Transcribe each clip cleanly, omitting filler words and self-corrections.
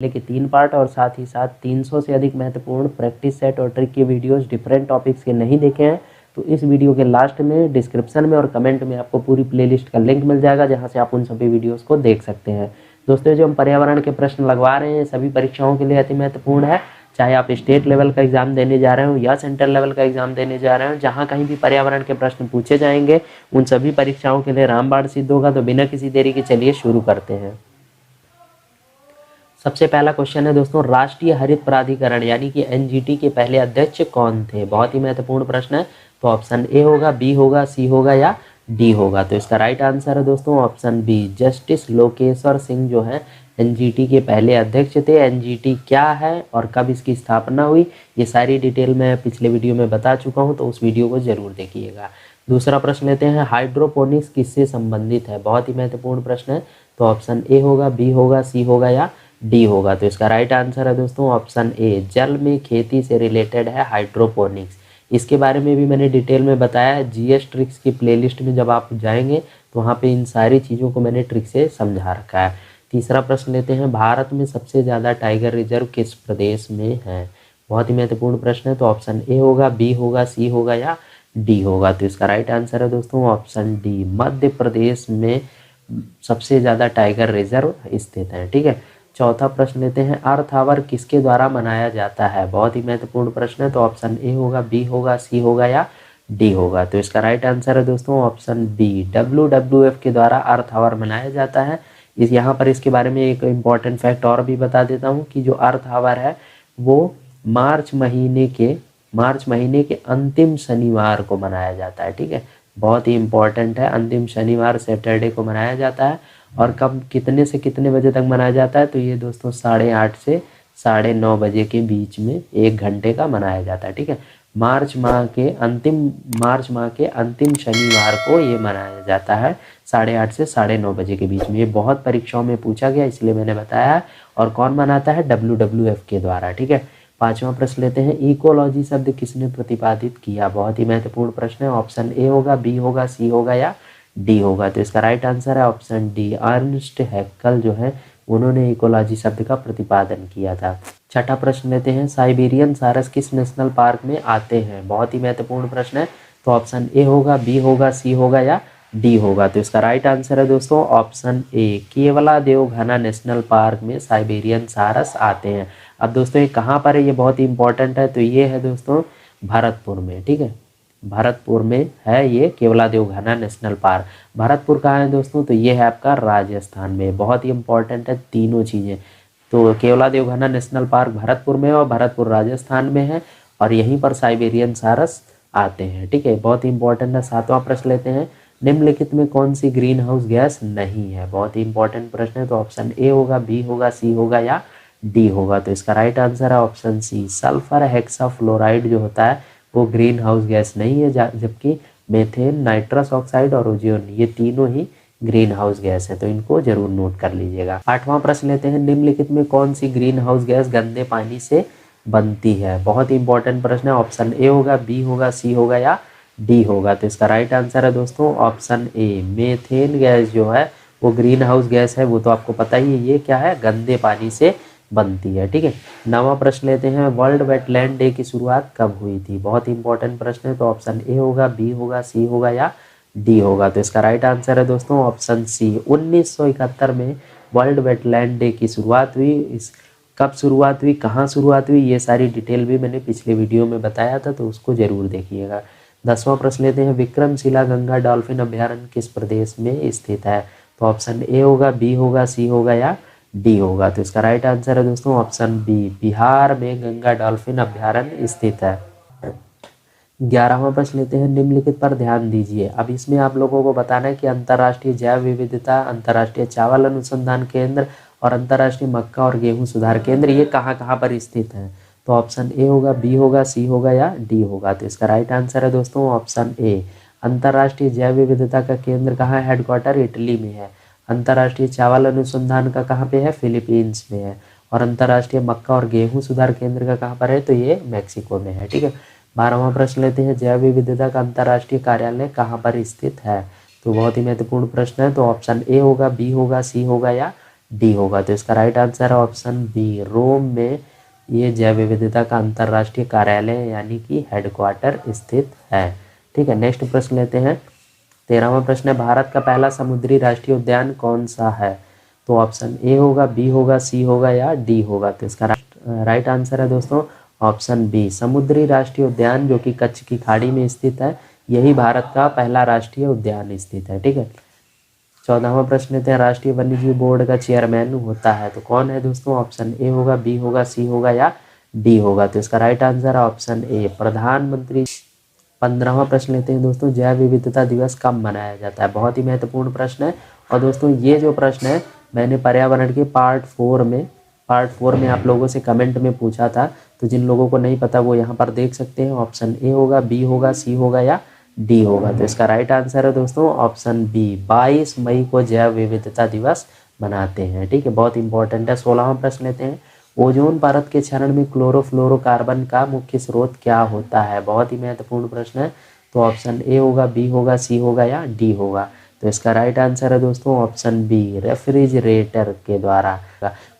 के 3 पार्ट और साथ ही साथ 300 से अधिक महत्वपूर्ण प्रैक्टिस सेट और ट्रिक के वीडियोस डिफरेंट टॉपिक्स के नहीं देखे हैं तो इस वीडियो के लास्ट में डिस्क्रिप्शन में और कमेंट में आपको पूरी प्लेलिस्ट का लिंक मिल जाएगा, जहां से आप उन सभी वीडियोस को देख सकते हैं। दोस्तों, जो हम पर्यावरण के प्रश्न लगवा रहे हैं सभी परीक्षाओं के लिए अति महत्वपूर्ण है। चाहे आप स्टेट लेवल का एग्जाम देने जा रहे हो या सेंट्रल लेवल का एग्जाम देने जा रहे हो, जहाँ कहीं भी पर्यावरण के प्रश्न पूछे जाएंगे उन सभी परीक्षाओं के लिए रामबाण सिद्ध होगा। तो बिना किसी देरी के चलिए शुरू करते हैं। सबसे पहला क्वेश्चन है दोस्तों, राष्ट्रीय हरित प्राधिकरण यानी कि एनजीटी के पहले अध्यक्ष कौन थे? बहुत ही महत्वपूर्ण प्रश्न है। तो ऑप्शन ए होगा, बी होगा, सी होगा या डी होगा? तो इसका राइट आंसर है दोस्तों option B, justice Lokeshwar Singh जो है एनजीटी के पहले अध्यक्ष थे। एनजीटी क्या है और कब इसकी स्थापना हुई, ये सारी डिटेल मैं पिछले वीडियो में बता चुका हूँ, तो उस वीडियो को जरूर देखिएगा। दूसरा प्रश्न लेते हैं, हाइड्रोपोनिक्स किससे संबंधित है? बहुत ही महत्वपूर्ण प्रश्न है। तो ऑप्शन ए होगा, बी होगा, सी होगा या डी होगा? तो इसका राइट आंसर है दोस्तों ऑप्शन ए, जल में खेती से रिलेटेड है हाइड्रोपोनिक्स। इसके बारे में भी मैंने डिटेल में बताया है जीएस ट्रिक्स की प्लेलिस्ट में, जब आप जाएंगे तो वहाँ पे इन सारी चीज़ों को मैंने ट्रिक से समझा रखा है। तीसरा प्रश्न लेते हैं, भारत में सबसे ज़्यादा टाइगर रिजर्व किस प्रदेश में है? बहुत ही महत्वपूर्ण प्रश्न है। तो ऑप्शन ए होगा, बी होगा, सी होगा या डी होगा? तो इसका राइट आंसर है दोस्तों ऑप्शन डी, मध्य प्रदेश में सबसे ज़्यादा टाइगर रिजर्व स्थित है। ठीक है। चौथा प्रश्न लेते हैं, अर्थ आवर किसके द्वारा मनाया जाता है? बहुत ही महत्वपूर्ण प्रश्न है। तो ऑप्शन ए होगा, बी होगा, सी होगा या डी होगा? तो इसका राइट आंसर है दोस्तों ऑप्शन बी, WWF के द्वारा अर्थ आवर मनाया जाता है। इस यहाँ पर इसके बारे में एक इम्पॉर्टेंट फैक्ट और भी बता देता हूँ कि जो अर्थ आवर है वो मार्च महीने के अंतिम शनिवार को मनाया जाता है। ठीक है, बहुत ही इम्पॉर्टेंट है। अंतिम शनिवार सैटरडे को मनाया जाता है। और कब, कितने से कितने बजे तक मनाया जाता है? तो ये दोस्तों 8:30 से 9:30 बजे के बीच में 1 घंटे का मनाया जाता है। ठीक है, मार्च माह के अंतिम शनिवार को ये मनाया जाता है 8:30 से 9:30 बजे के बीच में। ये बहुत परीक्षाओं में पूछा गया, इसलिए मैंने बताया। और कौन मनाता है? WWF के द्वारा। ठीक है। पांचवा प्रश्न लेते हैं, इकोलॉजी शब्द किसने प्रतिपादित किया? बहुत ही महत्वपूर्ण प्रश्न है। ऑप्शन ए होगा, बी होगा, सी होगा या डी होगा? तो इसका राइट आंसर है ऑप्शन डी, अर्नस्ट हैक्कल जो है उन्होंने इकोलॉजी शब्द का प्रतिपादन किया था। छठा प्रश्न लेते हैं, साइबेरियन सारस किस नेशनल पार्क में आते हैं? बहुत ही महत्वपूर्ण प्रश्न है। तो ऑप्शन ए होगा, बी होगा, सी होगा या डी होगा? तो इसका राइट आंसर है दोस्तों ऑप्शन ए, केवला देव घना नेशनल पार्क में साइबेरियन सारस आते हैं। अब दोस्तों ये कहाँ पर है, ये बहुत ही इंपॉर्टेंट है। तो ये है दोस्तों भरतपुर में। ठीक है, भरतपुर में है ये केवलादेव घना नेशनल पार्क। भरतपुर कहाँ है दोस्तों? तो ये है आपका राजस्थान में। बहुत ही इंपॉर्टेंट है तीनों चीज़ें। तो केवलादेव घना नेशनल पार्क भरतपुर में और भरतपुर राजस्थान में है, और यहीं पर साइबेरियन सारस आते हैं। ठीक है, बहुत ही इंपॉर्टेंट है। सातवां प्रश्न लेते हैं, निम्नलिखित में कौन सी ग्रीन हाउस गैस नहीं है? बहुत ही इंपॉर्टेंट प्रश्न है। तो ऑप्शन ए होगा, बी होगा, सी होगा या डी होगा? तो इसका राइट आंसर है ऑप्शन सी, सल्फर हेक्साफ्लोराइड जो होता है वो ग्रीन हाउस गैस नहीं है, जबकि मेथेन, नाइट्रस ऑक्साइड और ओजोन ये तीनों ही ग्रीन हाउस गैस है। तो इनको जरूर नोट कर लीजिएगा। आठवां प्रश्न लेते हैं, निम्नलिखित में कौन सी ग्रीन हाउस गैस गंदे पानी से बनती है? बहुत ही इंपॉर्टेंट प्रश्न है। ऑप्शन ए होगा, बी होगा, सी होगा या डी होगा? तो इसका राइट आंसर है दोस्तों ऑप्शन ए, मेथेन गैस जो है वो ग्रीन हाउस गैस है। वो तो आपको पता ही है, ये क्या है, गंदे पानी से बनती है। ठीक है। नवा प्रश्न लेते हैं, वर्ल्ड वेटलैंड डे की शुरुआत कब हुई थी? बहुत ही इंपॉर्टेंट प्रश्न है। तो ऑप्शन ए होगा, बी होगा, सी होगा या डी होगा? तो इसका राइट आंसर है दोस्तों ऑप्शन सी, 1971 में वर्ल्ड वेटलैंड डे की शुरुआत हुई। इस कब शुरुआत हुई, कहाँ शुरुआत हुई, ये सारी डिटेल भी मैंने पिछले वीडियो में बताया था, तो उसको जरूर देखिएगा। 10वां प्रश्न लेते हैं, विक्रमशिला गंगा डॉल्फिन अभ्यारण्य किस प्रदेश में स्थित है? तो ऑप्शन ए होगा, बी होगा, सी होगा या डी होगा? तो इसका राइट आंसर है दोस्तों ऑप्शन बी, बिहार में गंगा डॉल्फिन अभ्यारण्य स्थित है। 11वां प्रश्न लेते हैं, निम्नलिखित पर ध्यान दीजिए। अब इसमें आप लोगों को बताना है कि अंतर्राष्ट्रीय जैव विविधता, अंतर्राष्ट्रीय चावल अनुसंधान केंद्र और अंतर्राष्ट्रीय मक्का और गेहूं सुधार केंद्र ये कहाँ कहाँ पर स्थित हैं? तो ऑप्शन ए होगा, बी होगा, सी होगा या डी होगा? तो इसका राइट आंसर है दोस्तों ऑप्शन ए, अंतर्राष्ट्रीय जैव विविधता का केंद्र कहाँ है? हेडक्वार्टर इटली में है। अंतर्राष्ट्रीय चावल अनुसंधान का कहाँ पे है? फिलीपींस में है। और अंतर्राष्ट्रीय मक्का और गेहूं सुधार केंद्र का कहाँ पर है? तो ये मैक्सिको में है। ठीक है। 12वां प्रश्न लेते हैं, जैव विविधता का अंतर्राष्ट्रीय कार्यालय कहाँ पर स्थित है? तो बहुत ही महत्वपूर्ण प्रश्न है। तो ऑप्शन ए होगा, बी होगा, सी होगा या डी होगा। तो इसका राइट आंसर है ऑप्शन बी, रोम में ये जैव विविधता का अंतर्राष्ट्रीय कार्यालय यानी कि हेडक्वार्टर स्थित है। ठीक है, नेक्स्ट प्रश्न लेते हैं। 13वां प्रश्न है, भारत का पहला समुद्री राष्ट्रीय उद्यान कौन सा है? तो ऑप्शन ए होगा, बी होगा, सी होगा या डी होगा। तो इसका राइट आंसर है दोस्तों ऑप्शन बी, समुद्री राष्ट्रीय उद्यान जो कि कच्छ की खाड़ी में स्थित है, यही भारत का पहला राष्ट्रीय उद्यान स्थित है। ठीक है, 14वां प्रश्न लेते हैं, राष्ट्रीय वन्यजीव बोर्ड का चेयरमैन होता है तो कौन है दोस्तों? ऑप्शन ए होगा, बी होगा, सी होगा या डी होगा। तो इसका राइट आंसर है ऑप्शन ए, प्रधानमंत्री। 15वां प्रश्न लेते हैं दोस्तों, जैव विविधता दिवस कब मनाया जाता है? बहुत ही महत्वपूर्ण प्रश्न है। और दोस्तों ये जो प्रश्न है मैंने पर्यावरण के पार्ट 4 में आप लोगों से कमेंट में पूछा था, तो जिन लोगों को नहीं पता वो यहाँ पर देख सकते हैं। ऑप्शन ए होगा, बी होगा, सी होगा या डी होगा। तो इसका राइट आंसर है दोस्तों ऑप्शन बी, 22 मई को जैव विविधता दिवस मनाते हैं। ठीक है, बहुत इंपॉर्टेंट है। 16वां प्रश्न लेते हैं, ओजोन परत के क्षरण में क्लोरोफ्लोरोकार्बन का मुख्य स्रोत क्या होता है? बहुत ही महत्वपूर्ण प्रश्न है। तो ऑप्शन ए होगा, बी होगा, सी होगा या डी होगा। तो इसका राइट आंसर है दोस्तों ऑप्शन बी, रेफ्रिजरेटर के द्वारा।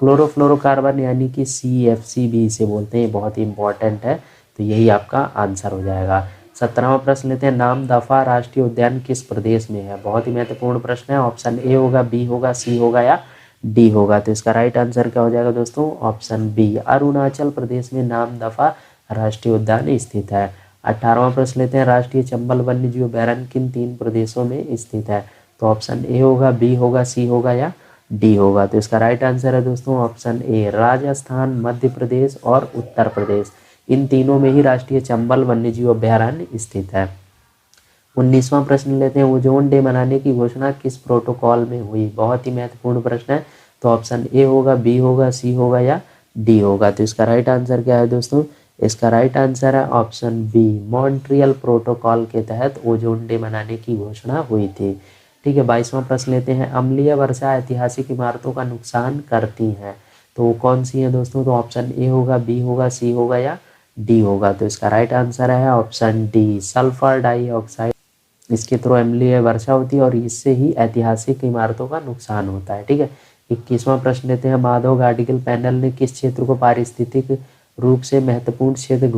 क्लोरोफ्लोरोकार्बन यानी कि CFC से बोलते हैं, बहुत ही इंपॉर्टेंट है। तो यही आपका आंसर हो जाएगा। 17वां प्रश्न लेते हैं, नामदफा राष्ट्रीय उद्यान किस प्रदेश में है? बहुत ही महत्वपूर्ण प्रश्न है। ऑप्शन ए होगा, बी होगा, सी होगा या डी होगा। तो इसका राइट आंसर क्या हो जाएगा दोस्तों? ऑप्शन बी, अरुणाचल प्रदेश में नामदफा राष्ट्रीय उद्यान स्थित है। 18वां प्रश्न लेते हैं, राष्ट्रीय चंबल वन्यजीव अभयारण्य किन 3 प्रदेशों में स्थित है? तो ऑप्शन ए होगा, बी होगा, सी होगा या डी होगा। तो इसका राइट आंसर है दोस्तों ऑप्शन ए, राजस्थान, मध्य प्रदेश और उत्तर प्रदेश, इन तीनों में ही राष्ट्रीय चंबल वन्यजीव अभयारण्य स्थित है। 19वां प्रश्न लेते हैं, ओजोन डे मनाने की घोषणा किस प्रोटोकॉल में हुई? बहुत ही महत्वपूर्ण प्रश्न है। तो ऑप्शन ए होगा, बी होगा, सी होगा या डी होगा। तो इसका राइट आंसर क्या है दोस्तों? इसका राइट आंसर है ऑप्शन बी, मॉन्ट्रियल प्रोटोकॉल के तहत ओजोन डे मनाने की घोषणा हुई थी। ठीक है, 22वां प्रश्न लेते हैं, अम्लीय वर्षा ऐतिहासिक इमारतों का नुकसान करती हैं, तो कौन सी है दोस्तों? तो ऑप्शन ए होगा, बी होगा, सी होगा या डी होगा। तो इसका राइट आंसर है ऑप्शन डी, सल्फर डाइऑक्साइड। इसके थ्रू अम्लीय वर्षा होती है और इससे ही ऐतिहासिक इमारतों का नुकसान होता है। ठीक है, 21वां प्रश्न लेते हैं, माधव गाडगिल पैनल ने किस क्षेत्र को पारिस्थितिक रूप से महत्वपूर्ण क्षेत्र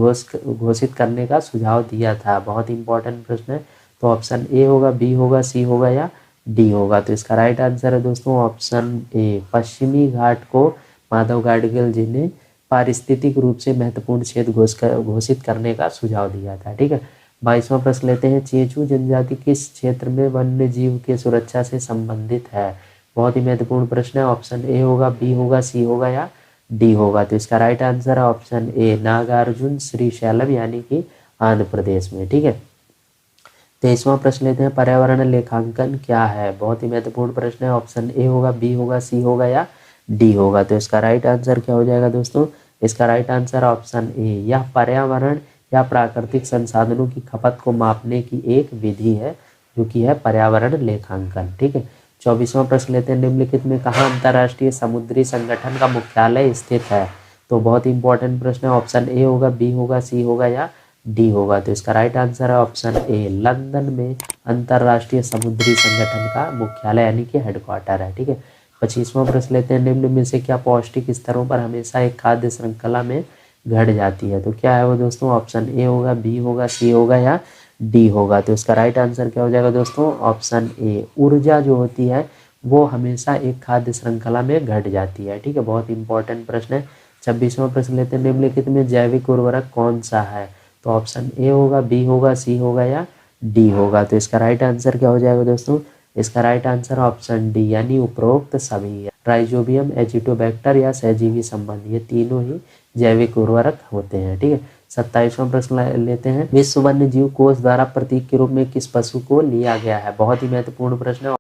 घोषित करने का सुझाव दिया था? बहुत इंपॉर्टेंट प्रश्न है। तो ऑप्शन ए होगा, बी होगा, सी होगा या डी होगा। तो इसका राइट आंसर है दोस्तों ऑप्शन ए, पश्चिमी घाट को माधव गाडगिल जी ने पारिस्थितिक रूप से महत्वपूर्ण क्षेत्र घोषित करने का सुझाव दिया था। ठीक है, 22वां प्रश्न लेते हैं, चेंचू जनजाति किस क्षेत्र में वन्य जीव के सुरक्षा से संबंधित है? बहुत ही महत्वपूर्ण प्रश्न है। ऑप्शन ए होगा, बी होगा, सी होगा या डी होगा। तो इसका राइट आंसर है ऑप्शन ए, नागार्जुन श्रीशैलम यानी कि आंध्र प्रदेश में। ठीक है, 23वां प्रश्न लेते हैं, पर्यावरण लेखांकन क्या है? बहुत ही महत्वपूर्ण प्रश्न है। ऑप्शन ए होगा, बी होगा, सी होगा या डी होगा। तो इसका राइट आंसर क्या हो जाएगा दोस्तों? इसका राइट आंसर ऑप्शन ए, यह पर्यावरण या प्राकृतिक संसाधनों की खपत को मापने की एक विधि है जो कि है पर्यावरण लेखांकन। ठीक है, 24वां प्रश्न लेते हैं, निम्नलिखित में कहाँ अंतर्राष्ट्रीय समुद्री संगठन का मुख्यालय स्थित है? तो बहुत ही इंपॉर्टेंट प्रश्न है। ऑप्शन ए होगा, बी होगा, सी होगा या डी होगा। तो इसका राइट आंसर है ऑप्शन ए, लंदन में अंतर्राष्ट्रीय समुद्री संगठन का मुख्यालय यानी कि हेडक्वार्टर है। ठीक है, 25वां प्रश्न लेते हैं, निम्न में से क्या पौष्टिक स्तरों पर हमेशा एक खाद्य श्रृंखला में घट जाती है? तो क्या है वो दोस्तों? ऑप्शन ए होगा, बी होगा, सी होगा या डी होगा। तो इसका राइट आंसर क्या हो जाएगा दोस्तों? ऑप्शन ए, ऊर्जा जो होती है वो हमेशा एक खाद्य श्रृंखला में घट जाती है। ठीक है, बहुत इंपॉर्टेंट प्रश्न है। 26वां प्रश्न लेते हैं, निम्नलिखित में जैविक उर्वरक कौन सा है? तो ऑप्शन ए होगा, बी होगा, सी होगा या डी होगा। तो इसका राइट आंसर क्या हो जाएगा दोस्तों? इसका राइट आंसर ऑप्शन डी, यानी उपरोक्त सभी, राइजोबियम, एजिटोबैक्टर या सहजीवी संबंध, ये तीनों ही जैविक उर्वरक होते हैं। ठीक है, 27वां प्रश्न लेते हैं, विश्व वन्य जीव कोष द्वारा प्रतीक के रूप में किस पशु को लिया गया है? बहुत ही महत्वपूर्ण प्रश्न है।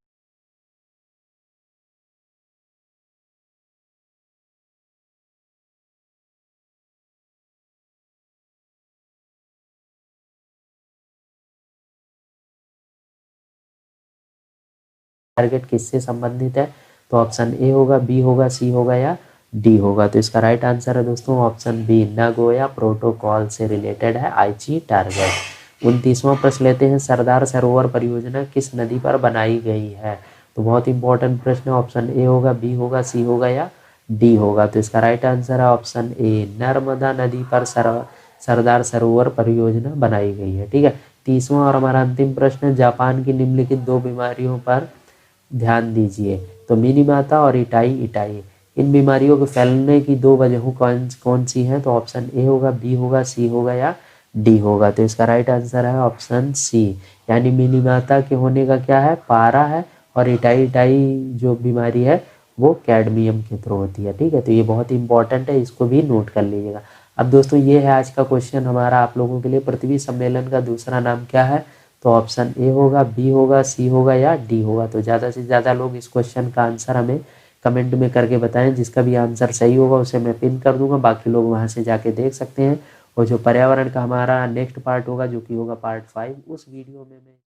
टारगेट किससे संबंधित है? तो ऑप्शन ए होगा, बी होगा, सी होगा या डी होगा। तो इसका राइट आंसर है दोस्तों ऑप्शन बी, नागोया प्रोटोकॉल से रिलेटेड है आईची टारगेट। 29वां प्रश्न लेते हैं, सरदार सरोवर परियोजना किस नदी पर बनाई गई है? तो बहुत इंपॉर्टेंट प्रश्न है। ऑप्शन ए होगा, बी होगा, सी होगा या डी होगा। तो इसका राइट आंसर है ऑप्शन ए, नर्मदा नदी पर सरदार सरोवर परियोजना बनाई गई है। ठीक है, 30वां और हमारा अंतिम प्रश्न है, जापान की निम्नलिखित 2 बीमारियों पर ध्यान दीजिए। तो मिनीमाता और इटाई इटाई, इन बीमारियों के फैलने की 2 वजहों कौन कौन सी हैं। तो ऑप्शन ए होगा, बी होगा, सी होगा या डी होगा। तो इसका राइट आंसर है ऑप्शन सी, यानी मिनीमाता के होने का क्या है, पारा है, और इटाई इटाई जो बीमारी है वो कैडमियम के थ्रू होती है। ठीक है, तो ये बहुत इंपॉर्टेंट है, इसको भी नोट कर लीजिएगा। अब दोस्तों ये है आज का क्वेश्चन हमारा आप लोगों के लिए, पृथ्वी सम्मेलन का दूसरा नाम क्या है। तो ऑप्शन ए होगा, बी होगा, सी होगा या डी होगा। तो ज़्यादा से ज़्यादा लोग इस क्वेश्चन का आंसर हमें कमेंट में करके बताएं। जिसका भी आंसर सही होगा उसे मैं पिन कर दूंगा, बाकी लोग वहां से जाके देख सकते हैं। और जो पर्यावरण का हमारा नेक्स्ट पार्ट होगा, जो कि होगा पार्ट 5, उस वीडियो में मैं